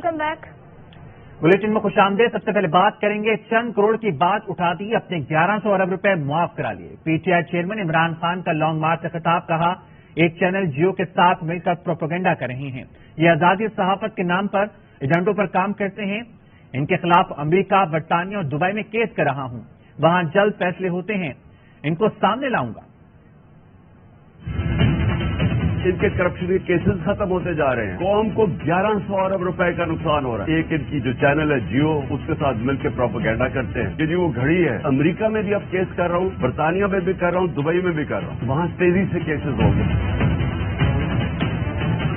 Welcome back. Bulletin में खुशामदीद। सबसे पहले बात करेंगे, चंद करोड़ की बात उठा दी, अपने 1100 अरब रुपए मुआफ करा लिए। पीटीआई चेयरमैन इमरान खान का लॉन्ग मार्च से खिताब, कहा एक चैनल जियो के साथ मिलकर प्रोपेगेंडा कर रहे हैं। ये आजादी सहाफत के नाम पर एजेंडों पर काम करते हैं। इनके खिलाफ अमेरिका, बरतानिया और दुबई में केस कर रहा हूं, वहां जल्द फैसले होते हैं, इनको सामने लाऊंगा। इनके करप्शन के केसेस खत्म होते जा रहे हैं। कौम को 1100 अरब रुपए का नुकसान हो रहा है। एक इनकी जो चैनल है जियो, उसके साथ मिलकर प्रोपेगेंडा करते हैं कि जी वो घड़ी है। अमेरिका में भी अब केस कर रहा हूं, बरतानिया में भी कर रहा हूं, दुबई में भी कर रहा हूं, वहां तेजी से केसेस हो गए।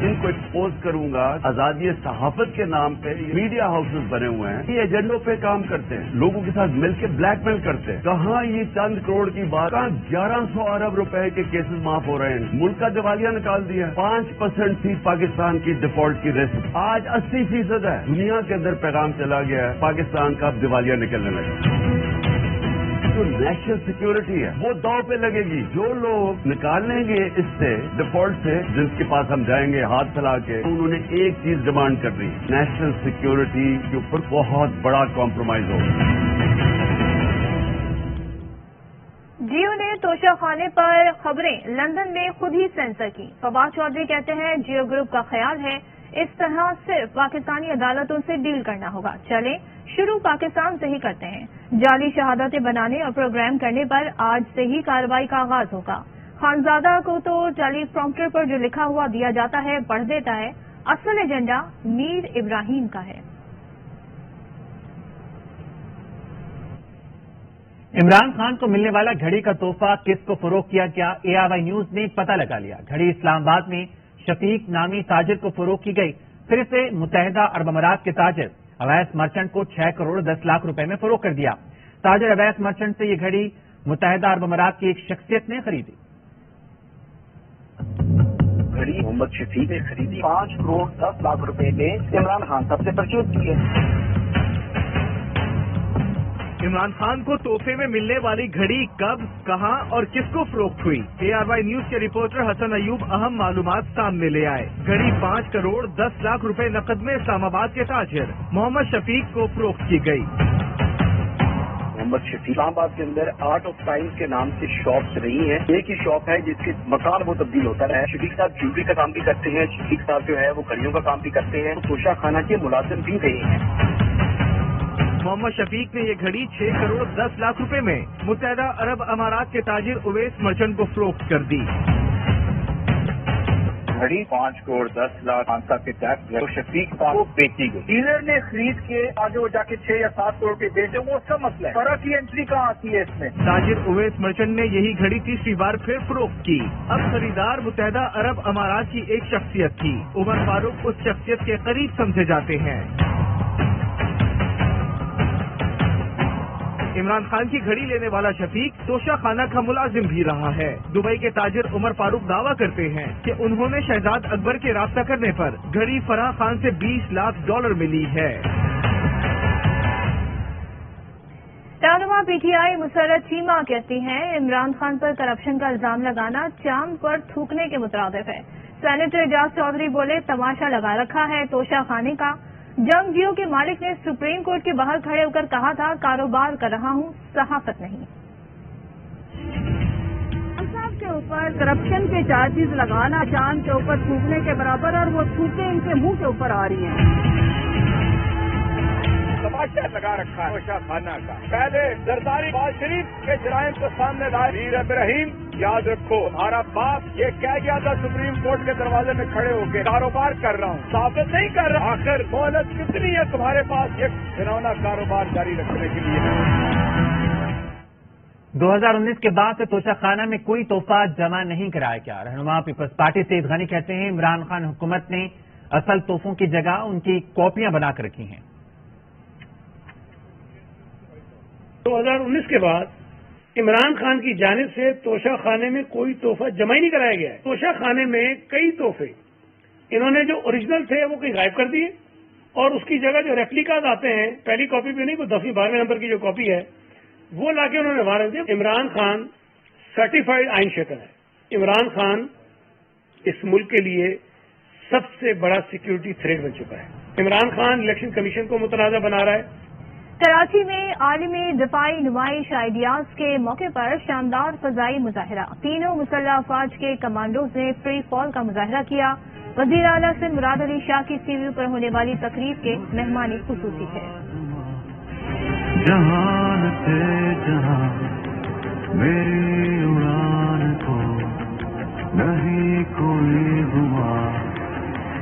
इनको एक्सपोज करूंगा। आजादी सहाफत के नाम पे मीडिया हाउसेस बने हुए हैं, ये एजेंडों पे काम करते हैं, लोगों के साथ मिलकर ब्लैकमेल करते हैं। कहाँ ये चंद करोड़ की बात, कहाँ 1100 अरब रुपए के केसेस माफ हो रहे हैं। मुल्क का दिवालिया निकाल दिया। 5% थी पाकिस्तान की डिफॉल्ट की रिस्क, आज 80% है। दुनिया के अंदर पैगाम चला गया है, पाकिस्तान का अब दिवालिया निकलने लगा। जो नेशनल सिक्योरिटी है वो दांव पे लगेगी। जो लोग निकालेंगे इससे डिफॉल्ट से, जिनके पास हम जाएंगे हाथ फैला के, उन्होंने एक चीज डिमांड कर रही है, नेशनल सिक्योरिटी के ऊपर बहुत बड़ा कॉम्प्रोमाइज होगा। जियो ने तोशाखाने पर खबरें लंदन में खुद ही सेंसर की। फवाद चौधरी कहते हैं जियो ग्रुप का ख्याल है इस तरह सिर्फ पाकिस्तानी अदालतों से डील करना होगा। चले शुरू पाकिस्तान से ही करते हैं। जाली शहादतें बनाने और प्रोग्राम करने पर आज से ही कार्रवाई का आगाज होगा। खानजादा को तो जाली प्रॉम्प्टर पर जो लिखा हुआ दिया जाता है पढ़ देता है। असल एजेंडा मीर इब्राहिम का है। इमरान खान को मिलने वाला घड़ी का तोहफा किसको फरोख्त किया गया, ARY न्यूज ने पता लगा लिया। घड़ी इस्लामाबाद में शफीक नामी ताजिर को फरोख्त की गई। फिर से मुत्तहिदा अरब अमारात के ताजिर अवैस मर्चेंट को 6 करोड़ 10 लाख रुपए में फरोख्त कर दिया। ताजिर अवैस मर्चेंट से ये घड़ी मुत्तहिदा अरब अमारात की एक शख्सियत ने खरीदी। घड़ी मोहम्मद शफीक ने खरीदी 5 करोड़ 10 लाख रुपए में इमरान खान साहब से परचेज की है। इमरान खान को तोहफे में मिलने वाली घड़ी कब, कहां और किसको फरोख्त हुई, ARY न्यूज के रिपोर्टर हसन अयूब अहम मालूमात सामने ले आए। घड़ी 5 करोड़ 10 लाख रुपए नकद में इस्लामाबाद के ताजिर मोहम्मद शफीक को फरोख्त की गई। मोहम्मद शफीक इस्लामाबाद के अंदर आर्ट ऑफ साइंस के नाम से शॉप्स रही हैं। एक ही शॉप है जिसके मकान वो तब्दील होता रहा है। शफीक साहब ज्वेलरी का काम भी करते हैं। शफीक साहब जो है वो घड़ियों का काम भी करते हैं। तोशा खाना के मुलाजिम भी रहे हैं। मोहम्मद शफीक ने ये घड़ी 6 करोड़ 10 लाख रुपए में मुत्तहिदा अरब अमारात के ताजिर उवैस मर्चेंट को फरोख्त कर दी। घड़ी 5 करोड़ 10 लाख खान साहब के टैक्स तो शफीक साहब को बेची गई। डीलर ने खरीद के आगे वो जाके 6 या 7 करोड़ के बेचे, वो उसका मसला है। फर्क की एंट्री कहाँ आती है इसमें। ताजिर उवैस मर्चेंट ने यही घड़ी तीसरी बार फिर फरोख्त की। अब खरीदार मुत्तहिदा अरब अमारात की एक शख्सियत थी। उमर फारूक उस शख्सियत के करीब समझे जाते हैं। इमरान खान की घड़ी लेने वाला शफीक तोशा खाना का मुलाजिम भी रहा है। दुबई के ताजिर उमर फारूक दावा करते हैं कि उन्होंने शहजाद अकबर के राब्ता करने पर घड़ी फराह खान से $20 लाख मिली है। रहनुमा PTI मुसर्रत चीमा कहती हैं इमरान खान पर करप्शन का इल्जाम लगाना चांद पर थूकने के मुतरादिफ है। सेनेटर एजाज चौधरी बोले तमाशा लगा रखा है तोशा खाने का। जंग जियो के मालिक ने सुप्रीम कोर्ट के बाहर खड़े होकर कहा था कारोबार कर रहा हूं, सहाफत नहीं। साहब के ऊपर करप्शन के चार्जेस लगाना चांद के ऊपर थूकने के बराबर, और वो थूके इनके मुंह के ऊपर आ रही हैं। तमाशा लगा रखा है तोशा खाना का। पहले जरदारी बाज शरीफ के जराइम को सामने लाए। मीर इब्राहिम, याद रखो हमारा बाप ये कह गया था सुप्रीम कोर्ट के दरवाजे में खड़े होकर कारोबार कर रहा हूँ, साबित नहीं कर रहा। आखिर मोहलत कितनी है तुम्हारे पास ये घिनौना कारोबार जारी रखने के लिए। 2019 के बाद से तोशाखाना में कोई तोहफा जमा नहीं कराया गया। रहनुमा पीपल्स पार्टी सईद गनी कहते हैं इमरान खान हुकूमत ने असल तोहफों की जगह उनकी कॉपियां बनाकर रखी हैं। 2019 के बाद इमरान खान की जानिब से तोशा खाने में कोई तोहफा जमा ही नहीं कराया गया है। तोशा खाने में कई तोहफे इन्होंने जो ओरिजिनल थे वो कहीं गायब कर दिए, और उसकी जगह जो रेप्लिकाज आते हैं, पहली कॉपी भी नहीं, कोई 10वीं 12वें नंबर की जो कॉपी है वो लाके उन्होंने वहां रख दिया। इमरान खान सर्टिफाइड आइन शेकर है। इमरान खान इस मुल्क के लिए सबसे बड़ा सिक्योरिटी थ्रेट बन चुका है। عمران خان الیکشن کمیشن کو متنازع بنا رہا ہے. کراچی میں عالمی دفاعی نمائش آئیڈیاز کے موقع پر شاندار فضائی مظاہرہ. تینوں مسلح افواج کے کمانڈوز نے فری فال کا مظاہرہ کیا. وزیر اعلیٰ سندھ مراد علی شاہ کی ٹی وی پر ہونے والی تقریب کے مہمان خصوصی تھے. جہان سے جہاں میری اڑان کو نہیں کوئی ہوا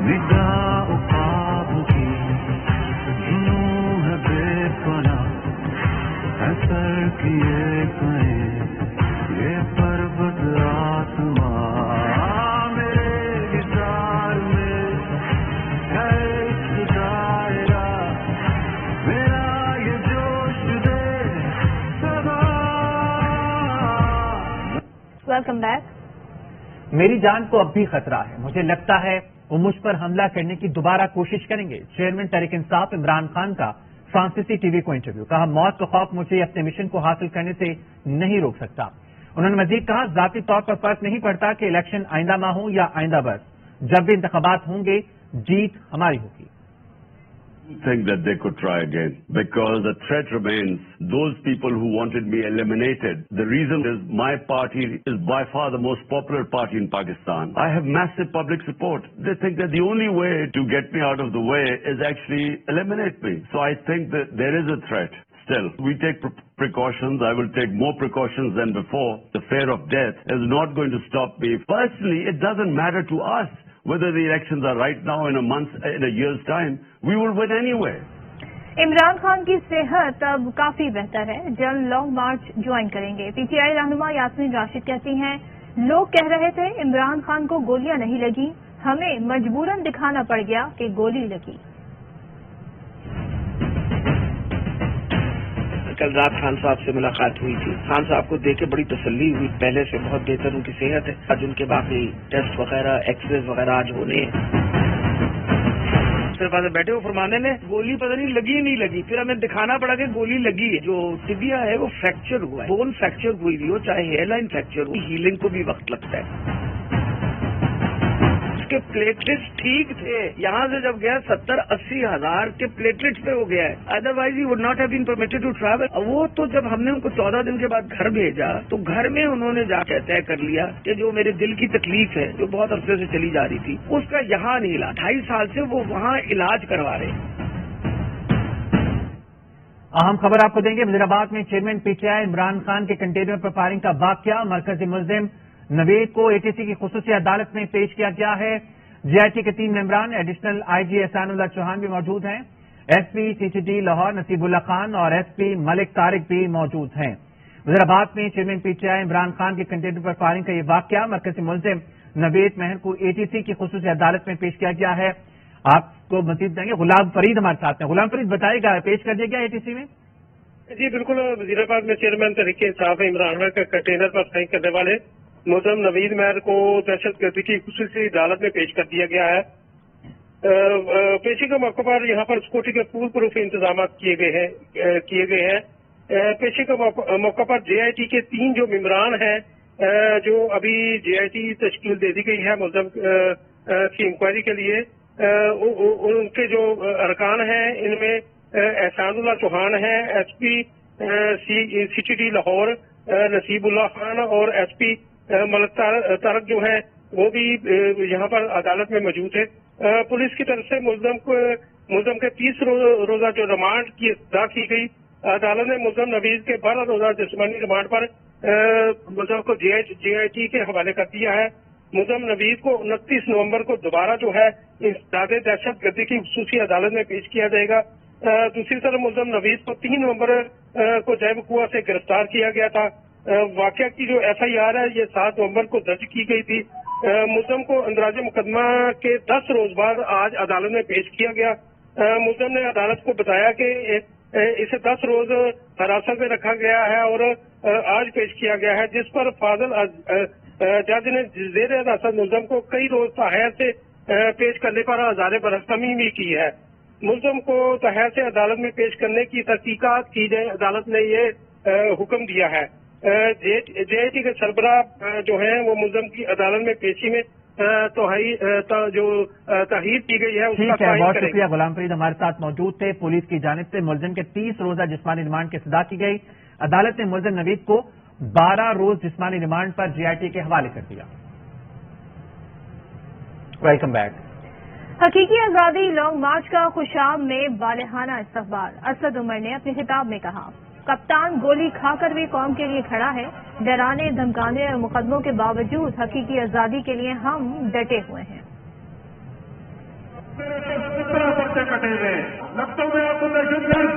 نگاہ خواب کی جنوں ہے بے پناہ اثر کیے کہیں یہ پربت آسمان میرے گزار میں ہے ایک دائرہ میرا یہ جوش دے سدا. Welcome back. میری جان کو اب بھی خطرہ ہے. مجھے لگتا ہے وہ مجھ پر حملہ کرنے کی دوبارہ کوشش کریں گے. چیئرمین تحریک انصاف عمران خان کا فرانسیسی ٹی وی کو انٹرویو. کہا موت کا خوف مجھے اپنے مشن کو حاصل کرنے سے نہیں روک سکتا. انہوں نے مزید کہا ذاتی طور پر فرق نہیں پڑتا کہ الیکشن آئندہ ماہ ہوں یا آئندہ برس. جب بھی انتخابات ہوں گے جیت ہماری ہوگی. Think that they could try again because the threat remains. Those people who wanted me eliminated. The reason is my party is by far the most popular party in Pakistan. I have massive public support. They think that the only way to get me out of the way is actually eliminate me. So I think that there is a threat. Still, we take precautions. I will take more precautions than before. The fear of death is not going to stop me. Personally, it doesn't matter to us whether the elections are right now in a year's time. We will win anyway. Imran Khan کی صحت اب کافی بہتر ہے. جلد long march join کریں گے. P T I رہنما یاسمین راشد کہتی ہیں لوگ کہہ رہے تھے عمران خان کو گولیاں نہیں لگی, ہمیں مجبوراً دکھانا پڑ گیا کہ گولی لگی. کل رات خان صاحب سے ملاقات ہوئی تھی. خان صاحب کو دیکھ کے بڑی تسلی ہوئی. پہلے سے بہت بہتر ان کی صحت ہے. آج ان کے باقی ٹیسٹ وغیرہ ایکس رے وغیرہ آج ہونے ہیں. میرے پاس بیٹھے وہ فرمانے نے گولی پتہ نہیں لگی نہیں لگی. پھر ہمیں دکھانا پڑا کہ گولی لگی ہے. جو ٹبیا ہے وہ فریکچر ہوا ہے. بون فریکچر ہوئی ہوئی ہو چاہے ہیئر لائن فریکچر ہو, ہیلنگ کو بھی وقت لگتا ہے. کے پلیٹلیٹس ٹھیک تھے. یہاں سے جب گیا 70-80 ہزار کے پلیٹلیٹس پہ ہو گیا ہے. Otherwise he would not have been permitted to travel. وہ تو جب ہم نے ان کو 14 دن کے بعد گھر بھیجا تو گھر میں انہوں نے جا کے طے کر لیا کہ جو میرے دل کی تکلیف ہے جو بہت عرصے سے چلی جا رہی تھی اس کا یہاں نہیں علاج. 2.5 سال سے وہ وہاں علاج کروا رہے ہیں. اہم خبر آپ کو دیں گے. وزیرآباد میں chairman P T I Imran Khan کے کنٹینر پر فائرنگ کا واقعہ. مرکزی ملزم نوید کو اے ٹی سی کی خصوصی عدالت میں پیش کیا گیا ہے. جے آئی ٹی کے 3 ممبران ایڈیشنل آئی جی احسان اللہ چوہان بھی موجود ہیں. S P C T D Lahore Naseebullah Khan اور ایس پی ملک طارق بھی موجود ہیں. وزیرآباد میں chairman P T I Imran Khan کے کنٹینر پر فائرنگ کا یہ واقعہ مرکزی ملزم نوید مہر کو اے ٹی سی کی خصوصی عدالت میں پیش کیا گیا ہے. آپ کو مزید دیں گے. غلام فرید ہمارے ساتھ ہیں. غلام فرید بتائے گا پیش کر دیا گیا اے ٹی سی میں؟ جی بالکل. وزیرآباد میں چیئرمین تحریک انصاف عمران خان کے کنٹینر پر فائرنگ کرنے والے ملزم نوید مہر کو دہشت گردی کی خصوصی عدالت میں پیش کر دیا گیا ہے. پیشی کے موقع پر یہاں پر سکیورٹی کے فول پروف انتظامات کیے گئے ہیں. پیشی کے موقع پر جے آئی ٹی کے 3 جو ممبران ہیں جو ابھی جے آئی ٹی تشکیل دے دی گئی ہے ملزم کی انکوائری کے لیے. ان کے جو ارکان ہیں ان میں احسان اللہ چوہان ہیں, S P C T D Lahore Naseebullah Khan اور ایس پی ملک طارق جو ہیں وہ بھی یہاں پر عدالت میں موجود ہے. پولیس کی طرف سے ملزم کے 30 روزہ جو ریمانڈ کی ادا کی گئی. عدالت نے ملزم نوید کے 12 روزہ جسمانی ریمانڈ پر ملزم کو جے آئی ٹی کے حوالے کر دیا ہے. ملزم نوید کو 29 نومبر کو دوبارہ جو ہے انسداد دہشت گردی کی خصوصی عدالت میں پیش کیا جائے گا. دوسری طرف ملزم نوید کو 3 نومبر کو جے بکوا سے گرفتار کیا گیا تھا. واقعہ کی جو ایف آئی آر ہے یہ 7 نومبر کو درج کی گئی تھی. ملزم کو اندراج مقدمہ کے 10 روز بعد آج عدالت میں پیش کیا گیا. ملزم نے عدالت کو بتایا کہ اسے 10 روز حراست میں رکھا گیا ہے اور آج پیش کیا گیا ہے, جس پر فاضل جج نے زیر حراست ملزم کو کئی روز تاحیر سے پیش کرنے پر ہزار برہمی بھی کی ہے. ملزم کو تاحیر سے عدالت میں پیش کرنے کی تحقیقات کی جائے. عدالت نے یہ حکم دیا ہے. جے آئی ٹی کے سربراہ جو ہیں وہ ملزم کی عدالت میں پیشی میں तहरीर की गई है उसका ठीक है, तायीन बहुत करेंगे। शुक्रिया। गुलाम फरीद हमारे साथ मौजूद थे। पुलिस की जानिब से मुलजिम के 30 रोजा जिस्मानी रिमांड की सजा की गई। अदालत ने मुलजिम नवीद को 12 रोज जिस्मानी रिमांड पर जीआईटी के हवाले कर दिया। Welcome back. हकीकी आजादी लॉन्ग मार्च का खुशाब में बालिहाना इस्तकबाल। असद उमर ने अपने खिताब में कहा, कप्तान गोली खाकर भी कौम के लिए खड़ा है। डराने धमकाने और मुकदमों के बावजूद हकीकी आजादी के लिए हम डटे हुए हैं। पर्चे कटे हुए लगता मैं आपको दहशतगर्द,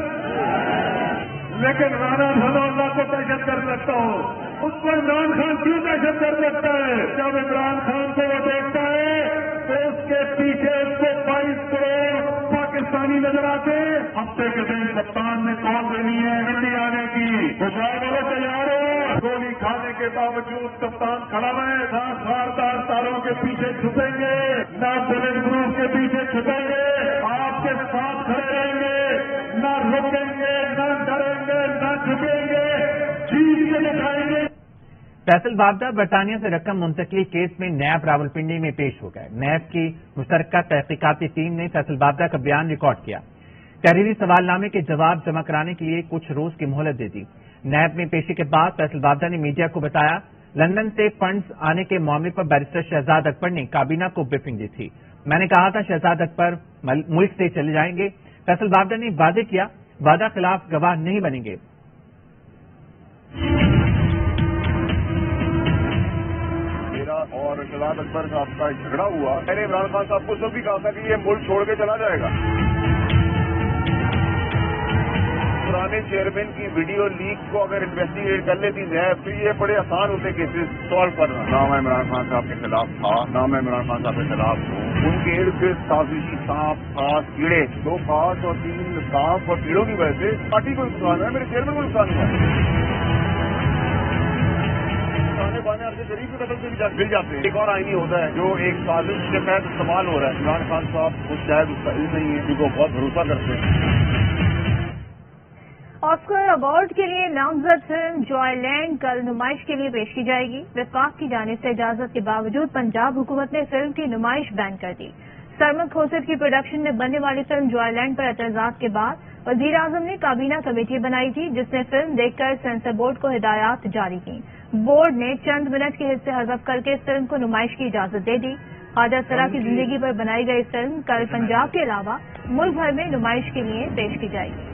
लेकिन राणा भदौला को दहशतगर्द लगता हूँ। उसको इमरान खान क्यों दहशतगर्द लगता है? जब इमरान खान को वो देखता है तो उसके पीछे उसको 22 करोड़ पाकिस्तानी नजर आते। हफ्ते के दिन कप्तान ने कॉल देनी है गड्डी आने की, तो शायद वो तैयार हो। गोली खाने के बावजूद कप्तान खड़ा है, ना खारदार तारों के पीछे छुपेंगे, ना बुलेट प्रूफ के पीछे छुपेंगे, आपके साथ खड़े रहेंगे, ना रुकेंगे, ना डरेंगे, ना झुकेंगे, जीत के दिखाएंगे। फैसल बाबदा बरतानिया से रकम मुंतकली केस में नैब रावलपिंडी में पेश हो गए। नैब की मुश्तरका तहकीकाती टीम ने फैसल बाबदा का बयान रिकॉर्ड किया। तहरीरी सवालनामे के जवाब जमा कराने के लिए कुछ रोज की मोहलत दे दी। नैब में पेशी के बाद फैसल बाबदा ने मीडिया को बताया, लंदन से फंड्स आने के मामले पर बैरिस्टर शहजाद अकबर ने काबीना को ब्रीफिंग दी थी। मैंने कहा था शहजाद अकबर मुल्क से चले जाएंगे। फैसल बाबदा ने वादे किया, वादा खिलाफ गवाह नहीं बनेंगे। और शहजाद अकबर साहब का झगड़ा हुआ, मैंने इमरान खान साहब को सब भी कहा था कि ये मुल्क छोड़ के चला जाएगा। पुराने चेयरमैन की वीडियो लीक को अगर इन्वेस्टिगेट कर लेती नैब तो ये बड़े आसान होते केसेस सॉल्व करना। ना मैं इमरान खान साहब के खिलाफ था, ना मैं इमरान खान साहब के खिलाफ हूँ। उनके इर्द गिर्द साजिशी सांप, खास कीड़े, 2 खास और 3 सांप और कीड़ों की वजह से पार्टी को नुकसान है, मेरे चेयरमैन को नुकसान हुआ। आपसे गरीब के कदम से भी मिल जाते हैं। एक और आईनी होता है जो एक साजिश के तहत इस्तेमाल हो रहा है। इमरान खान साहब को शायद उसका इल्म नहीं है, जिनको बहुत भरोसा करते हैं। ऑस्कर अवार्ड के लिए नामजद फिल्म जॉयलैंड कल नुमाइश के लिए पेश की जाएगी। वफाक की जानिब से इजाजत के बावजूद पंजाब हुकूमत ने फिल्म की नुमाइश बैन कर दी। सरमद खोसर की प्रोडक्शन में बनने वाली फिल्म जॉयलैंड पर एतराजात के बाद वजीर आजम ने काबीना कमेटी बनाई थी, जिसने फिल्म देखकर सेंसर बोर्ड को हिदायत जारी की। बोर्ड ने चंद मिनट के हिस्से हज़फ करके फिल्म को नुमाइश की इजाजत दे दी। ख्वाजा सरा की जिंदगी पर बनाई गई फिल्म कल पंजाब के अलावा मुल्क भर में नुमाइश के लिए पेश की जाएगी।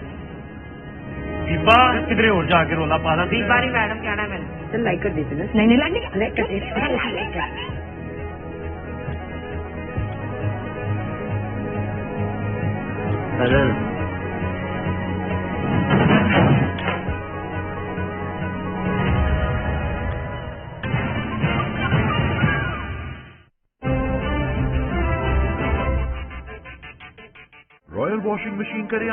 किधरे और जाके रोला पाना थी बारी मैडम क्या नाम है? चल लाइक कर देते ना। नहीं लाइक कर देते। रॉयल वॉशिंग मशीन करें